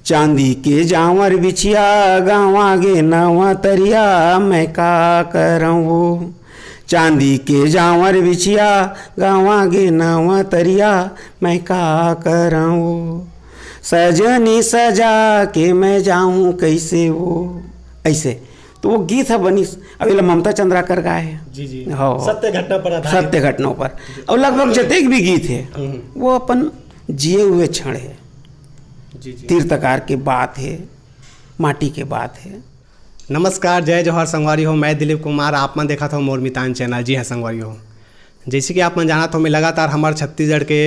चांदी के जावर बिछिया गाँव गे नवा तरिया मैं का करऊँ वो। चांदी के जावर बिछिया गाँव गे नवा तरिया मैं का करऊँ वो। सजनी सजा के मैं जाऊँ कैसे वो। ऐसे तो वो गीत है बनी अभी ममता चंद्राकर गाए है। जी जी हाँ सत्य घटना पर आधारित। सत्य घटनाओं पर और लगभग जतेक भी गीत है वो अपन जिए हुए क्षण है। जी जी तीर्थकार के बात है, माटी के बात है। नमस्कार, जय जौहर संगवारी हो। मैं दिलीप कुमार, आप मन देखा था मोर मितान चैनल। जी हाँ संगवारी हो, जैसे कि आप मन जाना तो मैं लगातार हमारे छत्तीसगढ़ के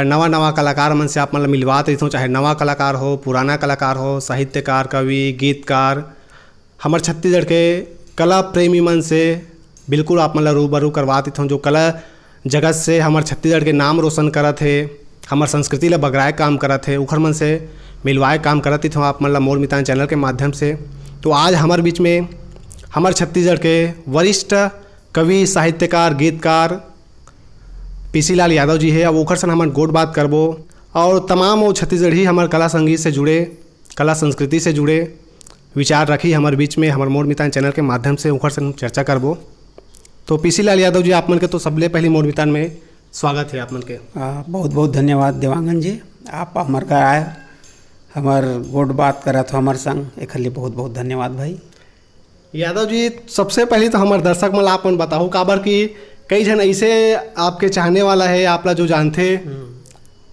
नवा कलाकार मन से आप मन मिलवात रही हूँ, चाहे नवा कलाकार हो, पुराना कलाकार हो, साहित्यकार, कवि, गीतकार, हमारे छत्तीसगढ़ के कला प्रेमी मन से बिल्कुल आप मन रूबरू करवात हूँ, जो कला जगत से हमारे छत्तीसगढ़ के नाम रोशन करत है, हमारे संस्कृति ला बगराए काम करत है, उखर मन से मिलवाए काम करत हूँ आप मन मोर मितान चैनल के माध्यम से। तो आज हमारे बीच में हमारे छत्तीसगढ़ के वरिष्ठ कवि, साहित्यकार, गीतकार पीसी लाल यादव जी है। अब ओखर सन हमारे गोट बात करबो और तमाम वो छत्तीसगढ़ी हमारे कला संगीत से जुड़े, कला संस्कृति से जुड़े विचार रखी हमारे बीच में हमारे मोर मितान चैनल के माध्यम से ओखर सन चर्चा करबो। तो पीसी लाल यादव जी, आप मन के तो सबले पहले मोर मितान में स्वागत है आप मन के। बहुत बहुत धन्यवाद देवांगन जी, आप हमार घर आए, हमार गोट बात करा था हमारे संग, एक लिए बहुत बहुत धन्यवाद भाई। यादव जी, सबसे पहले तो हमारे दर्शक मन आप मन बताओ काबर कि कई जन ऐसे आपके चाहने वाला है, आप ला जो जानते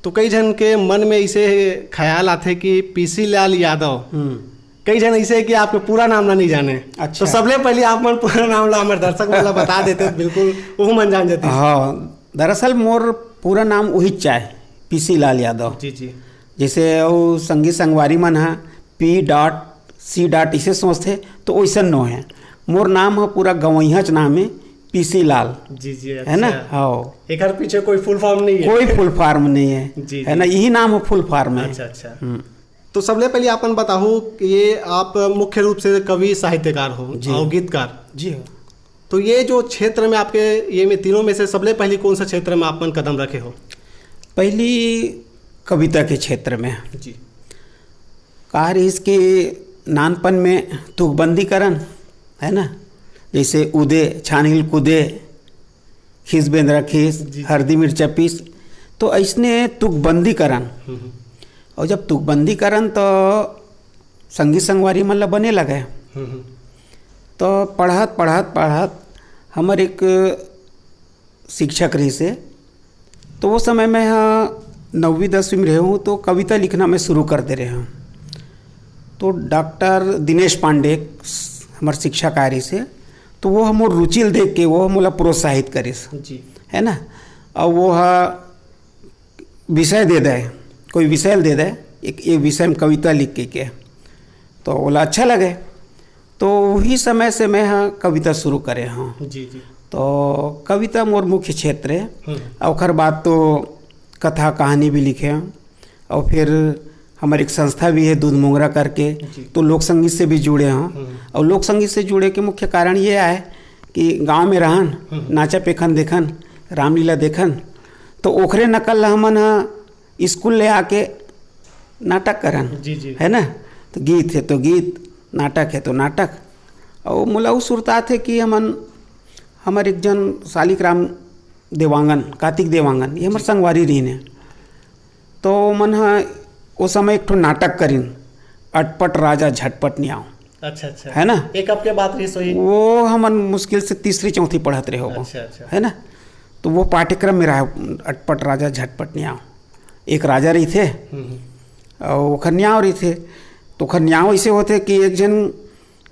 तो कई जन के मन में ऐसे ख्याल आते कि पीसी लाल यादव, कई जन ऐसे कि आपके पूरा नाम ना नहीं जाने। अच्छा। तो सबले पहले आप मन पूरा नाम ला हमारे दर्शक मन ला बता देते तो बिल्कुल वो मन जान जाते। हाँ, दरअसल मोर पूरा नाम वही चाहे पीसी लाल यादव। जी जी जैसे वो संगीत संगवारी मन है P.C. इसे सोचते तो वैसा नो है। मोर नाम है पूरा गवैहच नाम है पीसी लाल। जी जी है ना। हाँ, एक हर पीछे कोई फुल फॉर्म नहीं है। कोई फुल फॉर्म नहीं है। जी, है ना, यही नाम है फुल फॉर्म है। अच्छा अच्छा। तो सबले पहले आपन बताओ कि ये आप मुख्य रूप से कवि, साहित्यकार हो और गीतकार। जी हाँ। तो ये जो क्षेत्र में आपके ये में तीनों में से सबले पहले कौन सा क्षेत्र में आप कदम रखे हो? पहली कविता के क्षेत्र में जी। कार्य इसके नानपन में तुकबंदीकरण है ना, जैसे उदे छानहिल कूदे, खीस बेंद्रा खीस, हरदी मिर्चा पीस, तो ऐसने तुकबंदीकरण। और जब तुकबंदीकरण तो संगीत संगवारी मन ला बने लगे। तो पढ़त हमारे एक शिक्षक रही से, तो वो समय में हाँ 9वीं 10वीं में रहे हूँ, तो कविता लिखना मैं शुरू कर दे रहे हूँ। तो डॉक्टर दिनेश पांडे हमारे शिक्षा कार्य से, तो वो हम रुचि देख के वो मोला प्रोत्साहित करे जी। है ना। और वो विषय दे दे, कोई विषय दे दे, एक विषय में कविता लिख के तो बोला अच्छा लगे। तो वही समय से मैं कविता शुरू करे हाँ। जी जी। तो कविता मोर मुख्य क्षेत्र है। और खर बात तो कथा कहानी भी लिखे हैं। और फिर हमारी एक संस्था भी है दूध मोंगरा करके, तो लोक संगीत से भी जुड़े हैं। और लोक संगीत से जुड़े के मुख्य कारण ये है कि गांव में रहन, नाचा पेखन देखन, रामलीला देखन, तो ओखरे नकल हमन स्कूल ले आके नाटक करन। जी जी। है ना। तो गीत है तो गीत, नाटक है तो नाटक। और मोला वो सुरता थे कि हमारे एक जन शालिग्राम देवांगन, कार्तिक देवांगन, ये हमारे संगवारी रही ने। तो मन वो समय एक ठो नाटक करीन, अटपट राजा झटपट न्याव। अच्छा अच्छा। है ना। एक आपके बात रही सोई वो हमन मुश्किल से तीसरी चौथी पढ़त रहे हो। अच्छा अच्छा। है ना। तो वो पाठ्यक्रम में रहा अटपट राजा झटपट न्याव। एक राजा रही थे और वो खन्याव रही थे। तो खन्याव ऐसे होते कि एक जन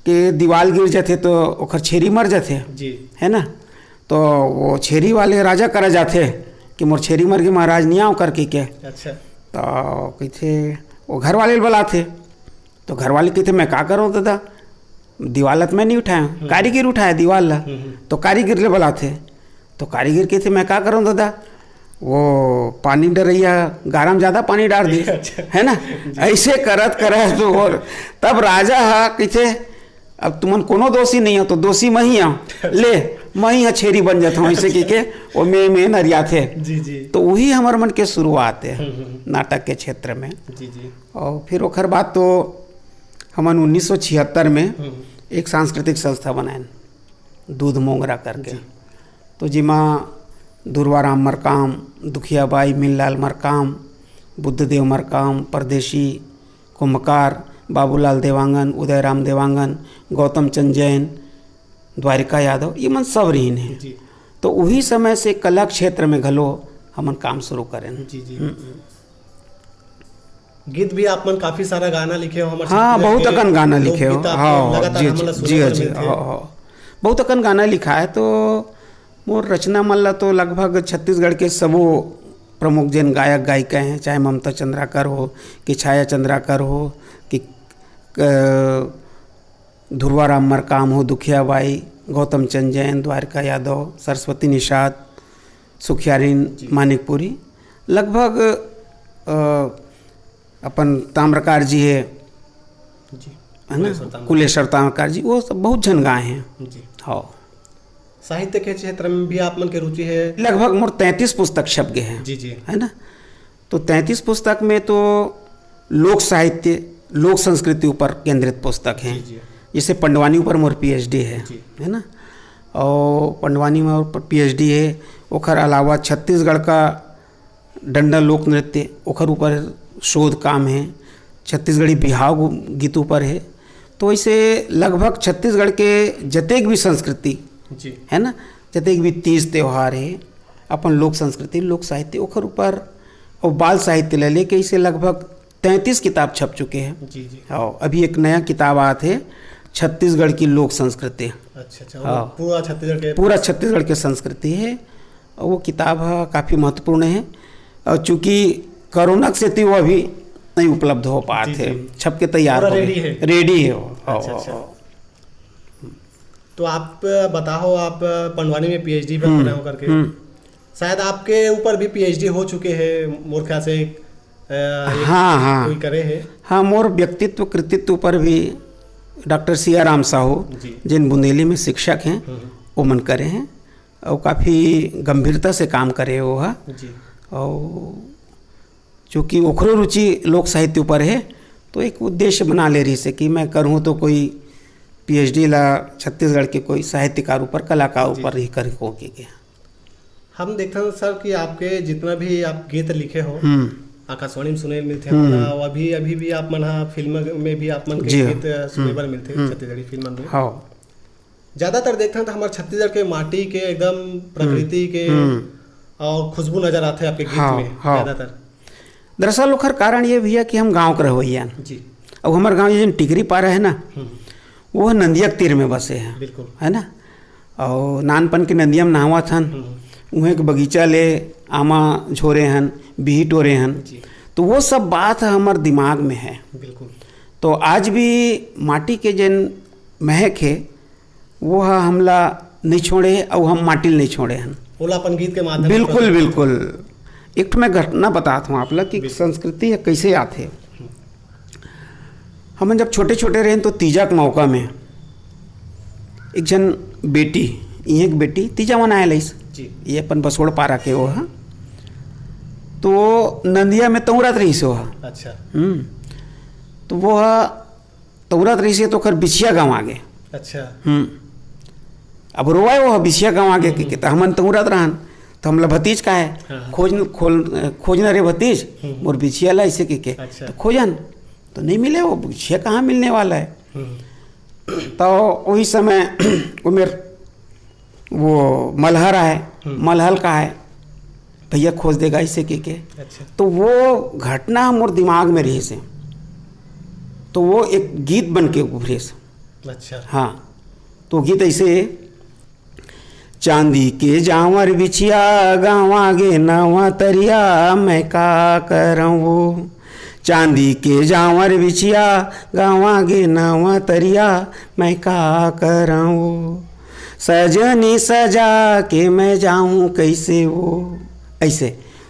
के दीवाल गिर जाते तो ओखर छेरी मर जाते। जी। है ना। तो वो छेरी वाले राजा करा जाते कि मोर छेरी मर गई महाराज न्याव करके के। अच्छा। तो कहते वो घर वाले बुलाते, तो घर वाले कहते मैं क्या करूँ दादा, दीवाल मैं नहीं उठाया, कारीगर उठाया दीवाल ला। तो कारीगर ले बुलाते, तो कारीगर कहते मैं क्या करूँ दादा, वो पानी डरैया गारा ज़्यादा पानी डाल दी। है ना। ऐसे करत तो और तब राजा कहते अब तुमन कोनो दोषी नहीं हो, तो दोषी मैं ही हूँ, ले मैं ही छेरी बन जाता हूँ ऐसे के वो में नरिया थे। जी जी। तो वही हमारे मन के शुरुआत है नाटक के क्षेत्र में। जी जी। और फिर ओखर बाद तो हमन 1976 में एक सांस्कृतिक संस्था बनाए दूध मोंगरा करके। तो जिमा दुर्वाराम मरकाम, दुखियाबाई मिललाल मरकाम, बुद्धदेव मरकाम, परदेशी कुम्भकार, बाबूलाल देवांगन, उदयराम देवांगन, गौतम चंद जैन, द्वारिका यादव, ये मन सब रहीन है। जी। तो वही समय से कला क्षेत्र में घलो हमन काम शुरू करें। जी जी। गीत भी आप मन काफी सारा गाना लिखे हो हमारे। हाँ, बहुत अकन गाना लिखे हो। हाँ जी जी जी। बहुत अकन गाना लिखा है। तो मोर रचना मन तो लगभग छत्तीसगढ़ के सबो प्रमुख जैन गायक गायिका हैं, चाहे ममता चंद्राकर हो कि छाया चंद्राकर हो कि ध्रुवाराम मरकाम हो, दुखियाबाई, गौतम चंद जैन, द्वारिका यादव, सरस्वती निषाद, सुखियारिन मानिकपुरी, लगभग अपन ताम्रकार जी है ना, कुलेश्वर ताम्रकार जी, वो सब बहुत जन गाए हैं। हाँ। साहित्य के क्षेत्र में भी आप मन की रुचि है? लगभग मोर 33 पुस्तक छप गए हैं। जी जी। है ना। तो 33 पुस्तक में तो लोक साहित्य, लोक संस्कृति ऊपर केंद्रित पुस्तक हैं। जैसे पंडवानी ऊपर मोर PhD है ना। और पंडवानी में PhD है। ओखर अलावा छत्तीसगढ़ का डंडा लोक नृत्य ओखर ऊपर शोध काम है। छत्तीसगढ़ी बिहाव गीत ऊपर है। तो ऐसे लगभग छत्तीसगढ़ के जतेक भी संस्कृति है ना, जतेक भी तीज त्यौहार है, अपन लोक संस्कृति, लोक साहित्य ओखर ऊपर और बाल साहित्य ले लेके इसे लगभग 33 किताब छप चुके हैं। जी जी। और अभी एक नया किताब आया थे, छत्तीसगढ़ की लोक संस्कृति। अच्छा। हाँ, पूरा छत्तीसगढ़ के संस्कृति है। और वो किताब काफ़ी महत्वपूर्ण है। और चूँकि कोरोना से थी वो अभी नहीं उपलब्ध हो पाए थे, छप के तैयार हो गए, रेडी है वो। अच्छा। तो आप बताओ, आप पंडवानी में PhD पर बने हो करके, शायद आपके ऊपर भी PhD हो चुके हैं मोर ख्याल से। हाँ कोई करे है। हाँ, मोर व्यक्तित्व कृतित्व पर भी डॉक्टर सिया राम साहू जिन बुंदेली में शिक्षक हैं वो मन करे हैं और काफ़ी गंभीरता से काम करे वो है। और चूँकि ओखरो रुचि लोक साहित्य ऊपर है तो एक उद्देश्य बना ले रही से कि मैं करूँ तो कोई PhD ला छत्तीसगढ़ के कोई साहित्यकार ऊपर, कलाकार ऊपर ही कर हो के। हम देखते हैं सर कि आपके जितना भी आप गीत लिखे हो आकाशवाणी में सुने मिलते हैं, अभी भी आप मन फिल्म में भी आप मन के गीत सुने बर मिलते हैं छत्तीसगढ़ी फिल्म में। हाँ। ज्यादातर देखते हैं तो हमारे छत्तीसगढ़ के माटी के एकदम प्रकृति के और खुशबू नजर आते हैं आपके गीत में ज्यादातर। दरअसल ओखर कारण ये भी है कि हम गाँव के रहोइया जी। और हमारे गाँव ये टिकरी पारा है ना, वो नदिया के तीर में बसे हैं। बिल्कुल। है ना। और नानपन के नदिया में नहावा थन, उहें के बगीचा ले आमा झोरे हन, बिही टोरे हन। तो वो सब बात हमारे दिमाग में है। बिल्कुल। तो आज भी माटी के जन महक है वो हमला नहीं छोड़े और हम माटी नहीं छोड़े हन अपन गीत के माध्यम। बिल्कुल बिल्कुल। एक तो मैं घटना बताता हूँ आप लोग कि संस्कृति है कैसे आते। हम जब छोटे छोटे रहे तो तीजा के मौका में एक जन बेटी, एक बेटी तीजा मनाए लईस, ये अपन बसोड़ पारा के वो है। तो नंदिया में तौरत रही से वो। अच्छा। तो वो तौरत रही से तो खर बिछिया गाँव आगे। अच्छा। अब रोवाए वो बिछिया गाँव आगे कि हमन तौरत रहन तो हमला भतीज का है खोजना रे भतीज मोर बिछिया ला ऐसे के तो खोजन तो नहीं मिले, वो बिछिया कहाँ मिलने वाला है। तो वही समय उमेर वो मलहर है, मलहल का है, भैया खोज देगा इसे के। अच्छा। तो वो घटना मोर दिमाग में रही से, तो वो एक गीत बन के उभरे से। अच्छा। हाँ। तो गीत ऐसे, चांदी के जावर बिछिया गाँव गे नवा तरिया मैं का करऊँ, चांदी के जावर बिछिया गाँव गे नवा तरिया मैं का करऊँ, सजनी सजा के मैं जाऊँ कैसे वो, ऐसे।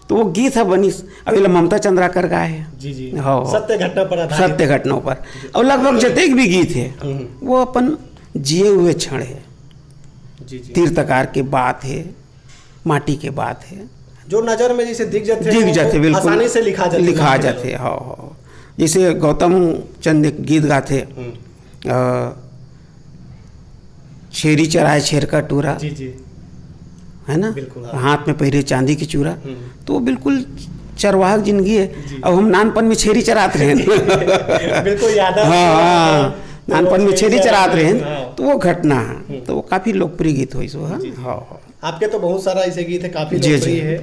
तो वो गीत है बनी, अभी ममता चंद्राकर गाए है। जी जी। हाँ, सत्य घटना पर, सत्य घटनाओं पर। और लगभग जतेक भी गीत है वो अपन जिए हुए क्षण है, जी जी। तीर्थकार के बात है, माटी के बात है, जो नजर में जैसे दिख जाते दिख जाते, बिल्कुल आसानी से लिखा जाते। हाँ हाँ, जैसे गौतम चंद एक गीत गाते, छेरी चराए छेर का टूरा, जी जी, है ना, बिल्कुल, हाथ में पहरे चांदी की चूरा, तो वो बिल्कुल चरवाहक जिंदगी है। अब हम नानपन में छेरी चराते रहे बिल्कुल याद है। हाँ, नानपन में छेरी चराते रहे, हाँ। तो वो घटना है, तो वो काफी लोकप्रिय गीत हुई सो। हाँ, आपके तो बहुत सारा ऐसे गीत है, काफी जी, लोकप्रिय जी। है।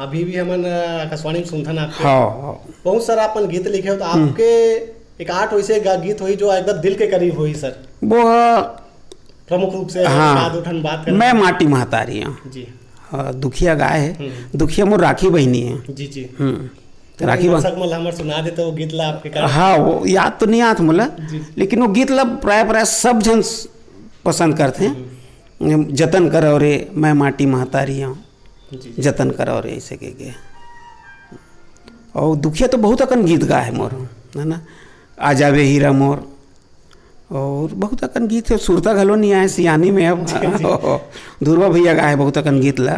अभी भी हमन आकाशवाणी में सुनथन आपके हाँ, बहुत सारा अपन गीत लिखे हो, तो आपके एक आठ वैसे गीत हुई जो एकदम दिल के करीब हुई सर, वो प्रमुख रूप से हाँ, याद उठन बात करें। मैं माटी महतारी हूँ। जी हाँ, दुखिया गाय है, दुखिया मोर राखी बहनी है। जी जी। तो राखी बहन, दर्शक हमर सुना देते वो गीत ला आपके कारण। हाँ, वो याद तो नहीं आत मोला, लेकिन वो गीत ला प्राय सब जन पसंद करते हैं। जतन करो रे मैं माटी महतारी हूँ, जतन करो रे, ऐसे के। और दुखिया तो बहुत अकन गीत गा है मोर, है ना, आ जावे हीरा मोर, और बहुत अकन गीत है। सुरता घलो नहीं आए सियानी में अब। ध्रुवा भैया गाए बहुत अकन गीत ला,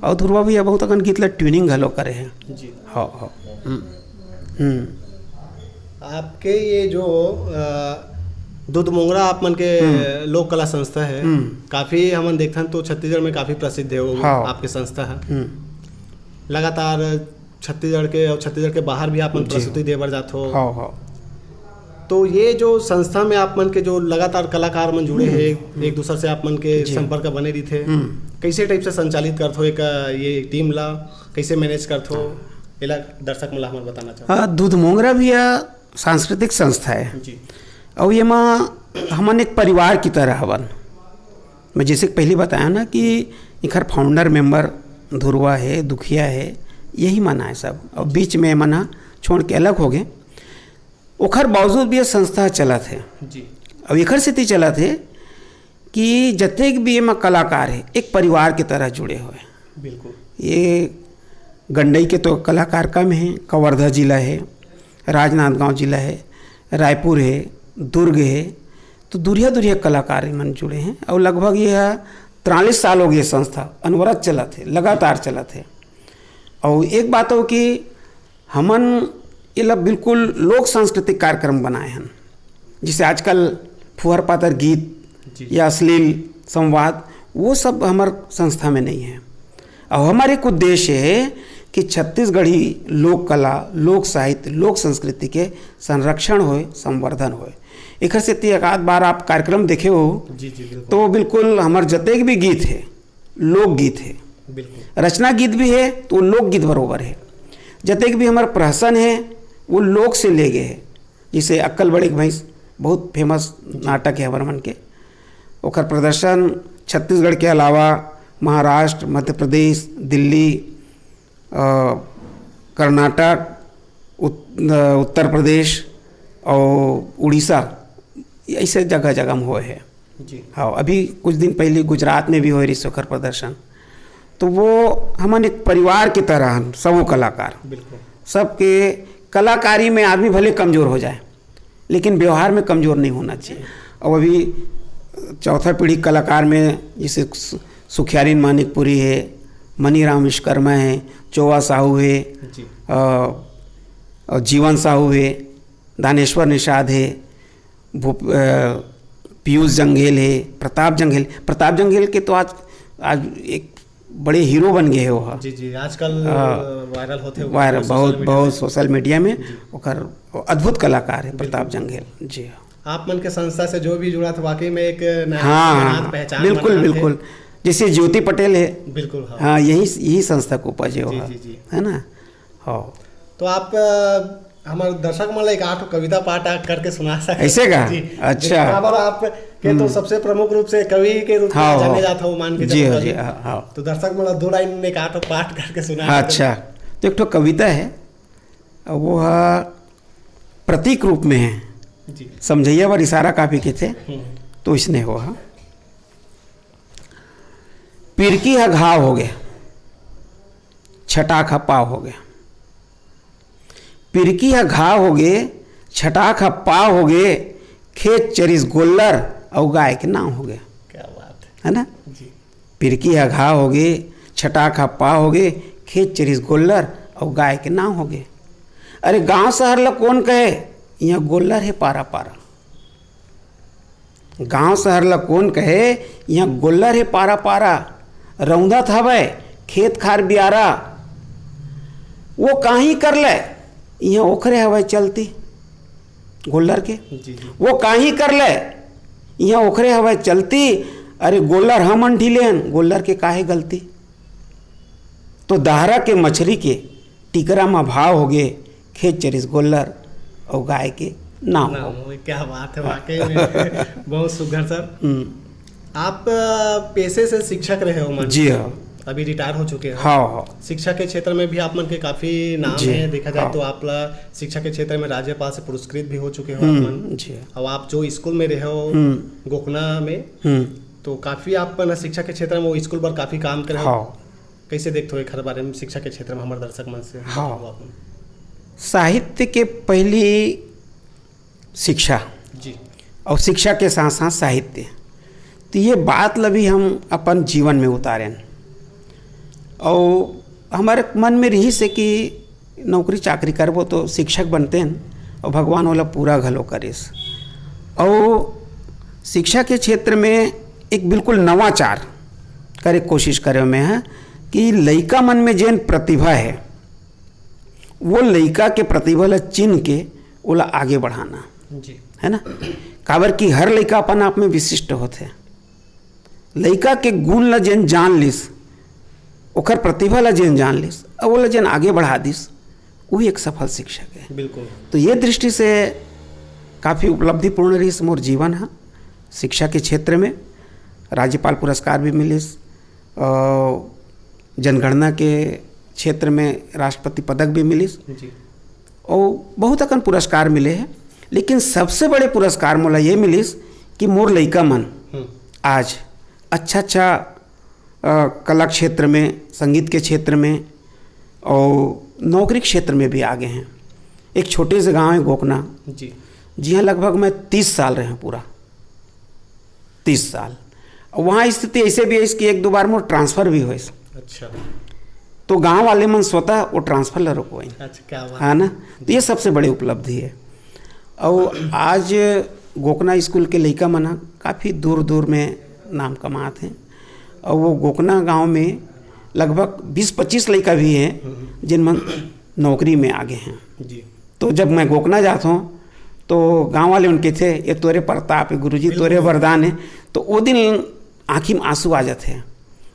और ध्रुवा भैया बहुत अकन गीत ला ट्यूनिंग घलो करे हैं। जी। हाँ हाँ। आपके ये जो दूध मोंगरा आप मन के लोक कला संस्था है, काफी हमन देखथन तो छत्तीसगढ़ में काफी प्रसिद्ध है वो। हाँ। आपके संस्था है लगातार छत्तीसगढ़ के और छत्तीसगढ़ के बाहर भी आप मन प्रस्तुति देवर जात हो। हाँ हाँ। तो ये जो संस्था में आप मन के जो लगातार कलाकार मन जुड़े हैं, एक दूसरे से आप मन के संपर्क बने रही थे, कैसे टाइप से संचालित करते हो एक ये टीम ला, कैसे मैनेज करते हो, एला दर्शक मन ला हमन बताना चाहते। हाँ, दूध मोंगरा भी सांस्कृतिक संस्था है जी। और ये माँ हमन एक परिवार की तरह हवन। मैं जैसे पहले बताया ना कि इखर फाउंडर मेंबर ध्रुवा है, दुखिया है, यही मना है सब, और बीच में मना छोड़ के अलग हो गए। ओखर बावजूद भी ये संस्था चला थे जी। अब एखर से चला थे कि जतेक भी एमा कलाकार है एक परिवार की तरह जुड़े हुए। बिल्कुल। ये गंडई के तो कलाकार कम हैं, कवर्धा जिला है, राजनांदगांव जिला है, रायपुर है, दुर्ग है, तो दूरिया दूरिया कलाकार मन जुड़े हैं। और लगभग यह 43 साल हो गए संस्था अनवरत चला थे, लगातार चला थे। और एक बात हो कि हमन ये बिल्कुल लोक सांस्कृतिक कार्यक्रम बनाए हैं, जिसे आजकल फुहर पातर गीत या अश्लील संवाद वो सब हमारे संस्था में नहीं है। और हमारे एक उद्देश्य है कि छत्तीसगढ़ी लोक कला, लोक साहित्य, लोक संस्कृति के संरक्षण होए, संवर्धन होए। एक से एक आध बार आप कार्यक्रम देखे हो जी जी, बिल्कुल। तो बिल्कुल हमारे जतेक भी गीत है लोकगीत है, बिल्कुल। रचना गीत भी है तो लोकगीत बरोबर है। जतेक भी हमारा प्रहसन है वो लोक से ले गए हैं। जैसे अक्कल बड़ी भैंस बहुत फेमस नाटक है हमारे मन के, ओकर प्रदर्शन छत्तीसगढ़ के अलावा महाराष्ट्र, मध्य प्रदेश, दिल्ली, कर्नाटक, उत्तर प्रदेश और उड़ीसा, ऐसे जगह जगह में हुए हैं जी। हाँ, अभी कुछ दिन पहले गुजरात में भी हुए रही ओकर प्रदर्शन। तो वो हमन एक परिवार की तरह हैं, सब कलाकार, बिल्कुल। सबके कलाकारी में आदमी भले कमज़ोर हो जाए लेकिन व्यवहार में कमज़ोर नहीं होना चाहिए। और अभी चौथा पीढ़ी कलाकार में जैसे सुखियारीन मानिकपुरी है, मनीराम विश्वकर्मा है, चौवा साहू है, और जीवन साहू है, दानेश्वर निषाद है, पीयूष जंघेल है, प्रताप जंघेल के तो आज एक बड़े हीरो बन गए हो। जी जी, आजकल वायरल होते हैं, वायरल बहुत सोशल मीडिया में। ओकर अद्भुत कलाकार है प्रताप जंघेल जी। आप मन के संस्था से जो भी जुड़ा था वाकई में एक हाँ, पहचान बिल्कुल बिल्कुल। जैसे ज्योति पटेल है, बिल्कुल। हाँ, यही संस्था को उपजे हो, है ना। हाँ, तो आप हमारे दर्शक मन एक आठ कविता पाठ करके सुना सकते ऐसे का? अच्छा। आप के तो सबसे प्रमुख रूप से कवि के रूप में जाने जाता हूँ, मान के जी जी। हाँ, तो दर्शक मन 2 लाइन एक आठ पाठ करके सुना। अच्छा, तो एक कविता है, वो प्रतीक रूप में है जी। समझैया पर इशारा काफी के थे तो इसने हो। पिरकी है घाव हो गया, छटाक पाव हो गया। पिरकी है घाव हो गए, छटाक पाव हो गए, खेत चरिस गोल्लर और गाय के नाम हो गया। क्या बात है ना। पिरकी घा हो गए, छटा खप्पा हो गए, खेत चरिस गोल्लर और गाय के नाम हो गए। अरे गांव शहर ला कौन कहे, यहाँ गोल्लर है पारा पारा। गांव शहर ला कौन कहे, यहाँ गोल्लर है पारा पारा। रौंदा था भाई खेत खार बियारा, वो काहीं कर ले, यहाँ ओखरे हवा चलती गोल्लर के। वो काहीं कर ले, यहाँ ओखरे हवा चलती। अरे गोल्लर हमन ढीले हन, गोल्लर के काहे गलती। तो दाहरा के मछली के टिकरा में भाव हो गए, खेत चरिस गोल्लर और गाय के नाम हो। क्या बात है, वाकई में बहुत सुघर सर। आप पेशे से शिक्षक रहे हो मन? जी हाँ। अभी रिटायर हो चुके हैं? हाँ। शिक्षा के क्षेत्र में भी आप मन के काफी नाम है, देखा जाए तो आप शिक्षा के क्षेत्र में राज्यपाल से पुरस्कृत भी हो चुके हो आप मन। जी। और आप जो स्कूल में रहे हो गोकना में, तो काफी आप शिक्षा के क्षेत्र में वो स्कूल पर काफी काम करे हो। कैसे देखते हो एक बारे में शिक्षा के क्षेत्र में हमारे दर्शक मन से? हाँ, साहित्य के पहली शिक्षा जी, और शिक्षा के साथ साथ साहित्य, तो ये बात लभी हम अपन जीवन में उतारें। और हमारे मन में रही से कि नौकरी चाकरी करबो तो शिक्षक बनते हैं और भगवान वाला पूरा घलो करिस। और शिक्षा के क्षेत्र में एक बिल्कुल नवाचार करे कोशिश करे में है कि लइका मन में जेन प्रतिभा है, वो लइका के प्रतिभा ला चिन्ह के ओला आगे बढ़ाना जी, है ना। काबर कि हर लइका अपन आप में विशिष्ट होते। लइका के गुण ला जेन जान लिस, ओकर प्रतिभा ला जेन जान लिस और वो ला जेन आगे बढ़ा दिस, वही एक सफल शिक्षक है। बिल्कुल। तो ये दृष्टि से काफ़ी उपलब्धिपूर्ण रही मोर जीवन है। शिक्षा के क्षेत्र में राज्यपाल पुरस्कार भी मिलिस, जनगणना के क्षेत्र में राष्ट्रपति पदक भी मिलिस जी, और बहुत अकन पुरस्कार मिले हैं। लेकिन सबसे बड़े पुरस्कार मोला ये मिलिस कि मोर लइका मन आज अच्छा कला क्षेत्र में, संगीत के क्षेत्र में और नौकरी क्षेत्र में भी आगे हैं। एक छोटे से गांव है गोकना जी, जी हाँ, लगभग मैं 30 साल रहे हैं, पूरा 30 साल। और वहाँ स्थिति ऐसे भी है इसकी एक दो बार मोर ट्रांसफ़र भी हुए। अच्छा, तो गांव वाले मन स्वतः वो ट्रांसफ़र ला रोकवाई। अच्छा, क्या बात है ना। तो ये सबसे बड़ी उपलब्धि है। और आज गोकना स्कूल के लइका मन काफ़ी दूर दूर में नाम कमाते हैं। और वो गोकना गांव में लगभग 20-25 लइका भी हैं जिन मन नौकरी में आगे हैं जी। तो जब मैं गोकना जाता हूँ तो गांव वाले उनके थे, ये तोरे प्रताप है गुरुजी, तोरे वरदान है। तो वो दिन आँखी में आंसू आ जाते हैं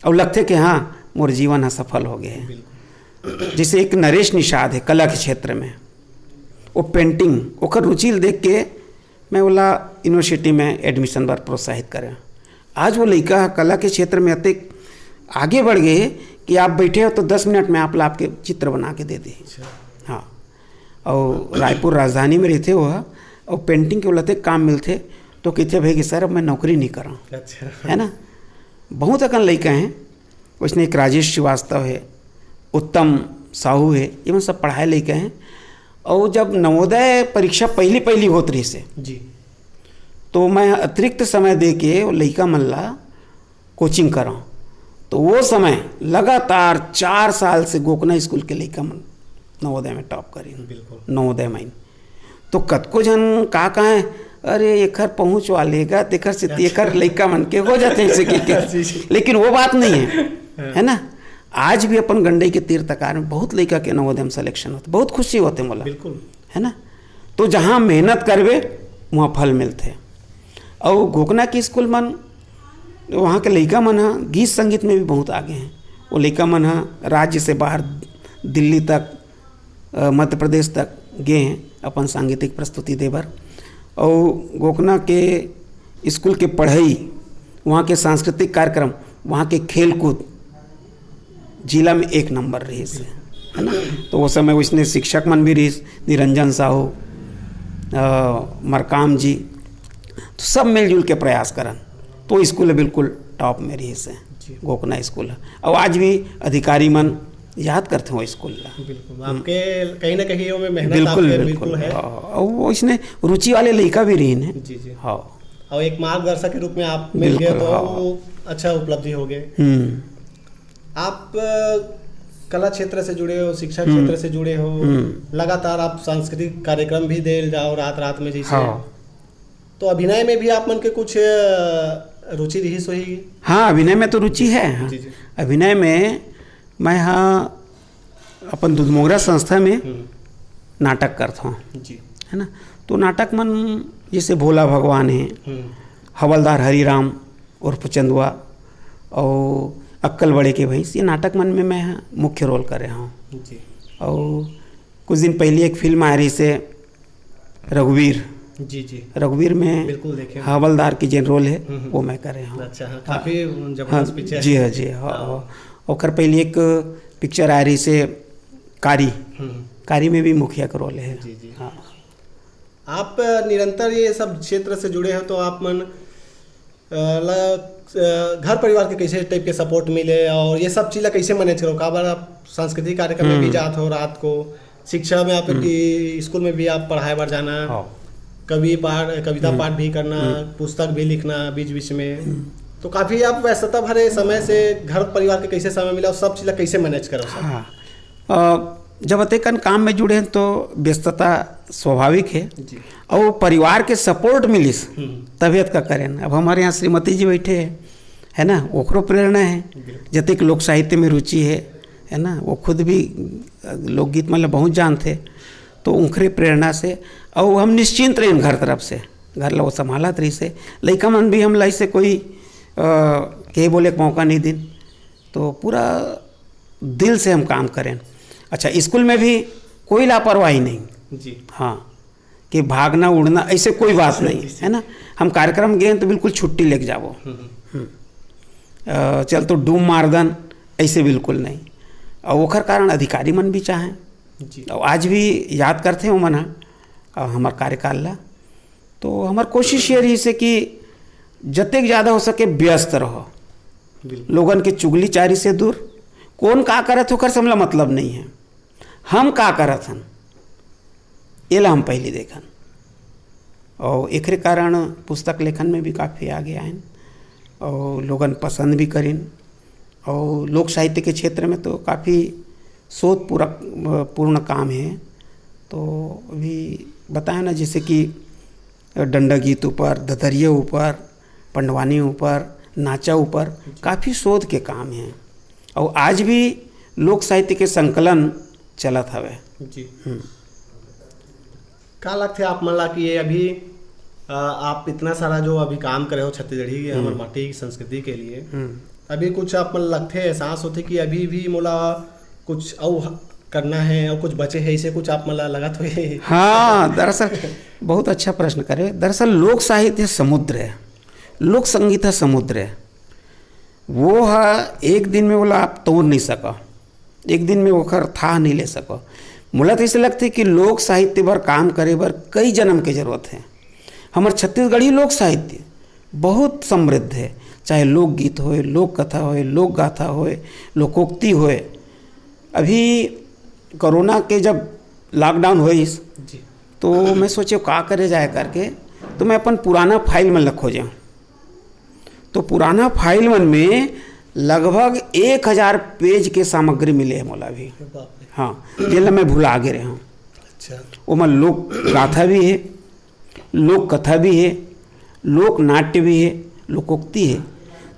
और लगते कि हाँ मोर जीवन सफल हो गया है। जैसे एक नरेश निषाद है कला के क्षेत्र में, वो पेंटिंग ओकर रुचि देख के मैं बोला यूनिवर्सिटी में एडमिशन पर प्रोत्साहित करें। आज वो लड़का कला के क्षेत्र में अति आगे बढ़ गए कि आप बैठे हो तो 10 मिनट में आप आपके चित्र बना के दे दें। हाँ, और रायपुर राजधानी में रहते हो और पेंटिंग के बोलते काम मिलते तो कहते भाई कि सर अब मैं नौकरी नहीं कर रहा हूँ। अच्छा, है ना। बहुत अकन लड़का हैं, उसने एक राजेश श्रीवास्तव है, उत्तम साहू है, ये सब पढ़ाए लड़के हैं। और जब नवोदय परीक्षा पहली होत रही से जी, तो मैं अतिरिक्त समय दे के लइका मन ला कोचिंग कराऊँ। तो वो समय लगातार 4 साल से गोकना स्कूल के लइका मन नवोदय में टॉप करी, नवोदय में। तो कतको जन का कहें अरे एकर पहुँच वालेगा तेकर से तेकर लइका मन के हो जाते हैं लेकिन वो बात नहीं है ना। आज भी अपन गंडई के तीर तकार में बहुत लड़का के नवोदय में सिलेक्शन होते, बहुत खुशी होते मोला, बिल्कुल, है ना। तो जहाँ मेहनत करवे वहाँ फल मिलते। और गोकना के स्कूल मन वहाँ के लड़का मन गीत संगीत में भी बहुत आगे हैं। वो लड़का मन राज्य से बाहर दिल्ली तक, मध्य प्रदेश तक गए हैं अपन सांगीतिक प्रस्तुति देवर। और गोकना के स्कूल के पढ़ाई, वहाँ के सांस्कृतिक कार्यक्रम, वहाँ के खेल कूद जिला में 1 नंबर रही से, है ना। तो वो समय उसने शिक्षक मन भी रही, निरंजन साहू, मरकाम जी, तो सब मिलजुल के प्रयास करन तो स्कूल बिल्कुल टॉप में रही से गोकना स्कूल। और आज भी अधिकारी मन याद करते हो स्कूल ला। बिल्कुल, आपके कहीं ना कहीं में मेहनत बिल्कुल है। और वो इसने रुचि वाले लड़का भी रही है। जी जी। हाँ, और एक मार्गदर्शक के रूप में आप मिल गए बिल्कुल, तो हाँ। वो अच्छा उपलब्धि हो गए। आप कला क्षेत्र से जुड़े हो, शिक्षा क्षेत्र से जुड़े हो, लगातार आप सांस्कृतिक कार्यक्रम भी दे जाओ रात रात में जैसे, हाँ तो अभिनय में भी आप मन के कुछ रुचि रही सोही? हाँ, अभिनय में तो रुचि है। हाँ। जी, जी। अभिनय में मैं हाँ अपन दुधमोगरा संस्था में नाटक करता हूँ, जी। है ना। तो नाटक मन जैसे भोला भगवान है, हवलदार हरिराम उर्फ चंदुआ और अक्कल बड़े के भैंस, ये नाटक मन में मैं मुख्य रोल कर रहा हूँ। जी। और कुछ दिन पहले एक फिल्म आ रही से रघुवीर, जी जी रघुवीर में बिल्कुल देखे। हवलदार की जिन रोल है वो मैं कर रहा हूँ। अच्छा, हाँ, काफी हाँ जबरदस्त पिक्चर। जी हाँ जी हाँ। और पहले एक पिक्चर आ रही से कारी, कारी में भी मुखिया का रोल है। जी जी। हाँ। आप निरंतर ये सब क्षेत्र से जुड़े हो तो आप मन घर परिवार के कैसे टाइप के सपोर्ट मिले और ये सब चीज़ कैसे मैनेज करो? का बार आप सांस्कृतिक कार्यक्रम में भी जाते हो रात को, शिक्षा में आप स्कूल में भी आप पढ़ाई बार जाना, कविता पाठ भी करना, पुस्तक भी लिखना बीच बीच में, तो काफ़ी आप व्यस्तता भरे समय से घर परिवार के कैसे समय मिला और सब चीज़ कैसे मैनेज करो? हाँ, जब अतेकन काम में जुड़े हैं तो व्यस्तता स्वाभाविक है जी। और परिवार के सपोर्ट मिलिस तबियत का करें। अब हमारे यहाँ श्रीमती जी बैठे हैं, है ना, ओकरो प्रेरणा है, जतिक लोक साहित्य में रुचि है ना, वो खुद भी लोकगीत मतलब बहुत जानते, तो उनके प्रेरणा से और हम निश्चिंत रहे घर तरफ से, घर ला वो संभालत रही से, लड़का मन भी हम लाई से कोई के बोले मौका नहीं दिन, तो पूरा दिल से हम काम करें। अच्छा, स्कूल में भी कोई लापरवाही नहीं जी। हाँ, कि भागना उड़ना ऐसे कोई बात नहीं है ना। हम कार्यक्रम गए तो बिल्कुल छुट्टी लेके जाओ, चल तो डूम मारदन ऐसे बिल्कुल नहीं। और ओखर कारण अधिकारी मन भी चाहें जी। और आज भी याद करते हो मना हमार कार्यकाल ला, तो हमार कोशिश ये रही से कि जतेक ज़्यादा हो सके व्यस्त रहो, लोगन के चुगली चारी से दूर। कौन का करत होकर से हमला मतलब नहीं है, हम का करत हन ये ला हम पहले देखन। और एकरे कारण पुस्तक लेखन में भी काफ़ी आगे आए और लोगन पसंद भी करें। और लोक साहित्य के क्षेत्र में तो काफ़ी शोध पूर्ण काम है। तो अभी बताया ना, जैसे कि डंडा गीत ऊपर, ददरिये ऊपर, पंडवानी ऊपर, नाचा ऊपर काफ़ी शोध के काम हैं और आज भी लोक साहित्य के संकलन चलत हवे जी। का लगते आप मन ला कि ये अभी आप इतना सारा जो अभी काम करे हो छत्तीसगढ़ी हमारे माटी की संस्कृति के लिए, अभी कुछ आप मन लगते एहसास होते कि अभी भी मोला कुछ और करना है और कुछ बचे है, इसे कुछ आप मन ला लगत हुए? हाँ, दरअसल बहुत अच्छा प्रश्न करे। दरअसल लोक साहित्य समुद्र है, लोक संगीत है समुद्र है, वो है एक दिन में बोला आप तोड़ नहीं सका, एक दिन में ओखर था नहीं ले सको। मुला तो ऐसे लगते कि लोक साहित्य पर काम करे बर कई जन्म के जरूरत है। हमारे छत्तीसगढ़ी लोक साहित्य बहुत समृद्ध है, चाहे लोकगीत होए, लोक कथा होए, लोक गाथा होए, लोकोक्ति होए। अभी कोरोना के जब लॉकडाउन हुई तो मैं सोचे का करे जाए करके, तो मैं अपन पुराना फाइल में लखो जाऊँ, तो पुराना फाइल मन में लगभग 1000 पेज के सामग्री मिले है मोला भी। हाँ, जिला मैं भुला गे रहा हूँ। अच्छा, वो में लोक गाथा भी है, लोक कथा भी है, लोक नाट्य भी है, लोकोक्ति है।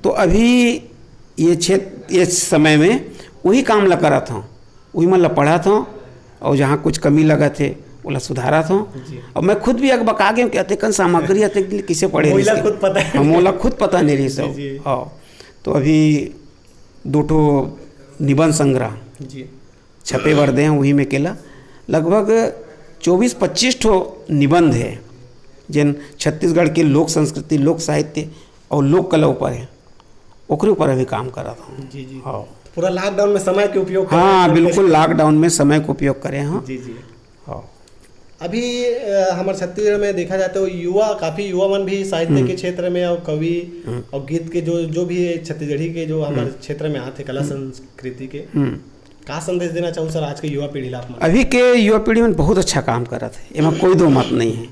तो अभी ये समय में वही काम ला करा था, वही मन ला पढ़ा था और जहाँ कुछ कमी लगा थे बोला सुधारा था। और मैं खुद भी बका गया कि अतेकन सामग्री अतेक किसे पढ़े मोला खुद पता है, मोला खुद पता नहीं रही सब। हाँ, तो अभी 2 निबंध संग्रह छपे वर्दे हैं, वही में केला लगभग 24-25 निबंध है जिन छत्तीसगढ़ के लोक संस्कृति, लोक साहित्य और लोक कला ऊपर है, ओकरे ऊपर अभी काम कर रहा था। जी जी। हाँ, पूरा लॉकडाउन में समय के उपयोग कर हाँ बिल्कुल, लॉकडाउन में समय को उपयोग करें। हाँ जी जी। हाँ, अभी हमारे छत्तीसगढ़ में देखा जाता है युवा, काफी युवा मन भी साहित्य के क्षेत्र में और कवि और गीत के जो भी छत्तीसगढ़ी के जो हमारे क्षेत्र में आते कला संस्कृति के, का संदेश देना चाहूँ सर आज के युवा पीढ़ी ला? अभी के युवा पीढ़ी में बहुत अच्छा काम कर रहा था, इसमें कोई दो मत नहीं है।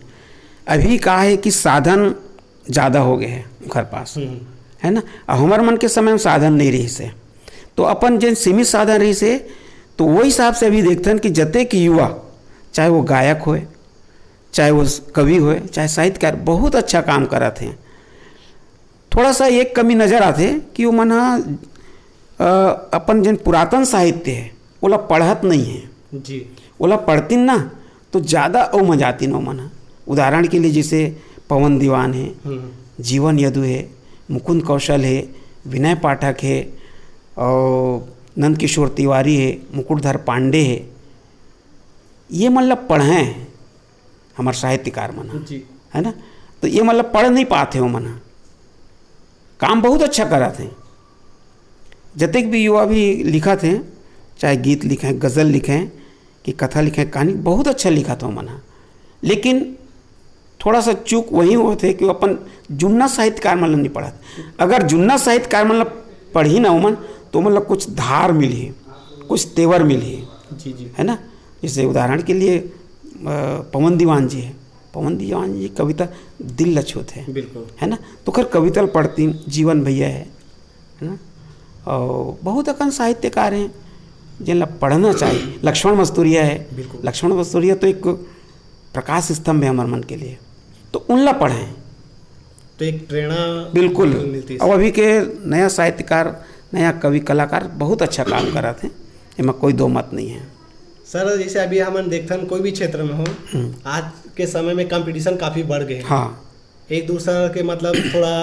अभी का है कि साधन ज़्यादा हो गए हैं घर पास, है ना। और हमार मन के समय में साधन नहीं रही से, तो अपन जिन सीमित साधन रही से, तो वही हिसाब से अभी देखते हैं कि जते कि युवा, चाहे वो गायक होए, चाहे वो कवि होए, चाहे साहित्यकार, बहुत अच्छा काम करत हैं। थोड़ा सा एक कमी नज़र आते कि वो मन अपन जिन पुरातन साहित्य है ओला पढ़त नहीं है जी, ओला पढ़तीन ना तो ज़्यादा और मजा आती न मन। उदाहरण के लिए जैसे पवन दीवान है, जीवन यदु है, मुकुंद कौशल है, विनय पाठक है, और नंद किशोर तिवारी है, मुकुटधर पांडे है, ये मतलब पढ़े हैं हमारे साहित्यकार मन जी, है ना। तो ये मतलब पढ़ नहीं पाते हो मन, काम बहुत अच्छा कराते हैं। जतक भी युवा भी लिखा थे, चाहे गीत लिखें, गज़ल लिखें कि कथा लिखें, कहानी बहुत अच्छा लिखा था मन। लेकिन थोड़ा सा चूक वही होते कि वो अपन जुन्ना साहित्यकार मतलब नहीं पढ़ा। अगर जुन्ना साहित्यकार मतलब पढ़ी ना मन तो मतलब कुछ धार मिली, कुछ तेवर मिली, जी, जी, है ना। जैसे उदाहरण के लिए पवन दीवान जी है, पवन दीवान जी कविता दिल लछूत है, बिल्कुल, है ना। तो खैर कविता पढ़ती, जीवन भैया है ना, और बहुत अकन साहित्यकार हैं जिनला पढ़ना चाहिए। लक्ष्मण मस्तूरिया है, लक्ष्मण मस्तूरिया तो एक प्रकाश स्तंभ है हमारे मन के लिए, तो उनला पढ़ें तो एक प्रेरणा बिल्कुल मिलती है। और अभी के नया साहित्यकार, नया कवि कलाकार बहुत अच्छा काम कर रहे थे, इसमें कोई दो मत नहीं है। सर जैसे अभी हम देखते हैं कोई भी क्षेत्र में हो, आज के समय में कंपटीशन काफ़ी बढ़ गए हैं। हाँ, एक दूसरे के मतलब थोड़ा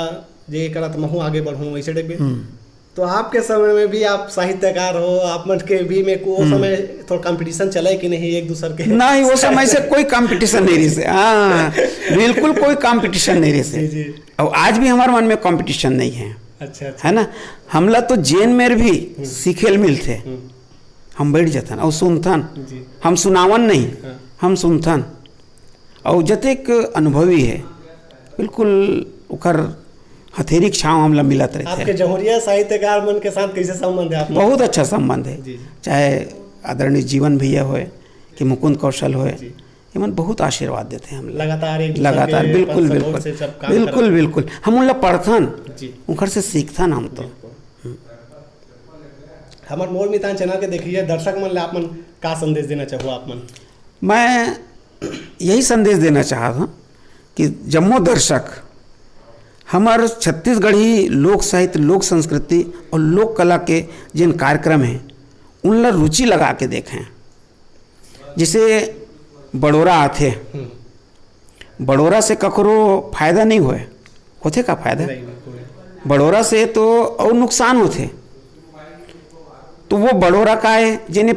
ये करत महू आगे बढ़ूँ वैसे टाइप में। तो आपके समय में भी आप साहित्यकार हो, आप मन के भी में को समय थोड़ा कंपटीशन चला है कि नहीं एक दूसरे के? नहीं, वो समय से कोई कंपटीशन नहीं रही से, हाँ बिल्कुल कोई कंपटीशन नहीं रही से। जी, और आज भी हमारे मन में कंपटीशन नहीं है, अच्छा, अच्छा, है ना। हमला तो जेन में भी सीखेल मिलते, हम बैठ जातन और सुनथन, जी, हम सुनावन नहीं, हाँ, हम सुनथन। और जतेक अनुभवी है बिल्कुल उखर हथेरी छाँव हमला मिलत रहते आपके जौहरिया साहित्यकार मन के साथ कैसे संबंध है आप? बहुत अच्छा संबंध है। जी, चाहे आदरणीय जीवन भैया होए कि मुकुंद कौशल होए, जी, ये मन बहुत आशीर्वाद देते हैं हम लगातार लगातार, बिल्कुल बिल्कुल बिल्कुल बिल्कुल। हम उनला पढ़थन, जी, उनकर से सीखथन हम तो। हमारे मोर मितान चैनल के देखिए दर्शक मन ले आप मन का संदेश देना चाहो आप मन? मैं यही संदेश देना चाहता हूँ कि जम्मो दर्शक हमारे छत्तीसगढ़ी लोक साहित्य, लोक संस्कृति और लोक कला के जिन कार्यक्रम हैं उनला रुचि लगा के देखें। जैसे बड़ोरा आते, बड़ोरा से ककरो फायदा नहीं हुए, होते का फायदा? बड़ोरा से तो और नुकसान होते। तो वो बड़ोरा का है जिन्हें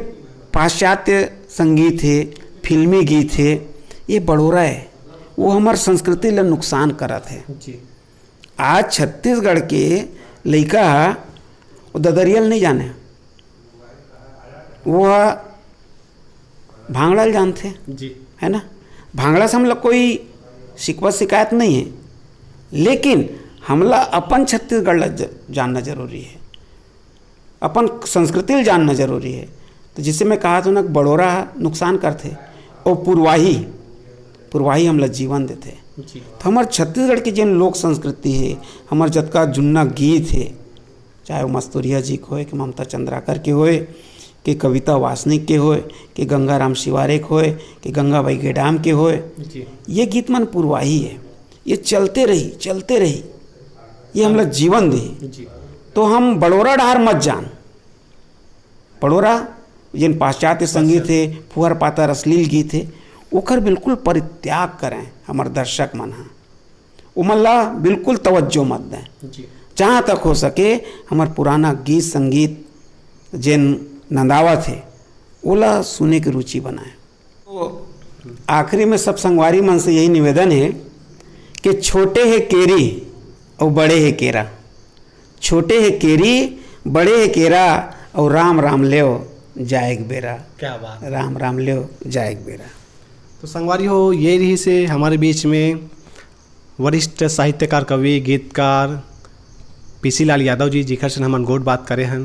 पाश्चात्य संगीत है, फिल्मी गीत है, ये बड़ोरा है, वो हमारे संस्कृति ला नुकसान करत है। जी, आज छत्तीसगढ़ के लड़का वो ददरियल नहीं जाने, वो भांगड़ा जानते, जी, है ना। भांगड़ा से हम लोग कोई शिकवा शिकायत नहीं है, लेकिन हमला अपन छत्तीसगढ़ ला जानना जरूरी है, अपन संस्कृति ला जानना जरूरी है। तो जिससे मैं कहा था ना बड़ोरा नुकसान करते और पुरवाही हमला जीवन देते। जी, तो हमारे छत्तीसगढ़ की जिन लोक संस्कृति है, हमारे जतका जुन्ना गीत है, चाहे वो मस्तूरिया जी के होए, कि ममता चंद्राकर के होए, कि कविता वासनिक के होए, कि गंगाराम शिवारे के होए, कि गंगाबाई गेडाम के होए, जी, ये गीत मन पुरवाही है, ये चलते रही, ये हमला जीवन दे। जी, तो हम बड़ोरा डार मत जान, बड़ोरा जिन पाश्चात्य संगीत है, फुहर पातर अश्लील गीत है, ओकर बिल्कुल परित्याग करें। हमारे दर्शक मन हाँ उमल्ला बिल्कुल तवज्जो मत दें। जी, जहाँ तक हो सके हमारे पुराना गीत संगीत जिन नंदावत है ओला सुने की रुचि बनाए। तो आखिरी में सब संगवारी मन से यही निवेदन है कि छोटे है केरी और बड़े है केरा, छोटे है केरी बड़े है केरा, और राम राम ले जाएग बेरा, क्या बात। राम राम ले जाएग बेरा। तो संगवारी हो ये रही से हमारे बीच में वरिष्ठ साहित्यकार, कवि, गीतकार पीसी लाल यादव जी जिकर से हमन गोट बात करे हैं।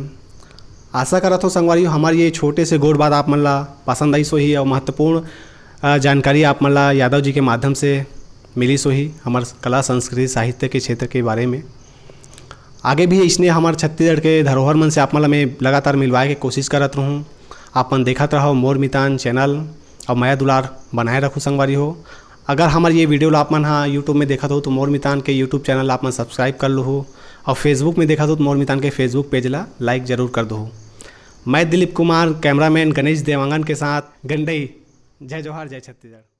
आशा करत हो संगवारी हो हमारी ये छोटे से गोट बात आप मन ला पसंद आई सो ही और महत्वपूर्ण जानकारी आप मन ला यादव जी के माध्यम से मिली सो ही हमार कला संस्कृति साहित्य के क्षेत्र के बारे में आगे भी इसने हमारे छत्तीसगढ़ के धरोहर मन से आप मन में लगातार मिलवाए के कोशिश करत रहूँ। आपन देखत रहो मोर मितान चैनल और माया दुलार बनाए रखूँ संगवारी हो। अगर हमारे ये वीडियो आप मन हाँ यूट्यूब में देखा हो तो मोर मितान के यूट्यूब चैनल आप मन सब्सक्राइब कर लो हो और फेसबुक में देखा हो तो मोर मितान के फेसबुक पेज ला लाइक जरूर कर दो। मैं दिलीप कुमार कैमरामैन गणेश देवांगन के साथ गंडई। जय जोहार जय छत्तीसगढ़।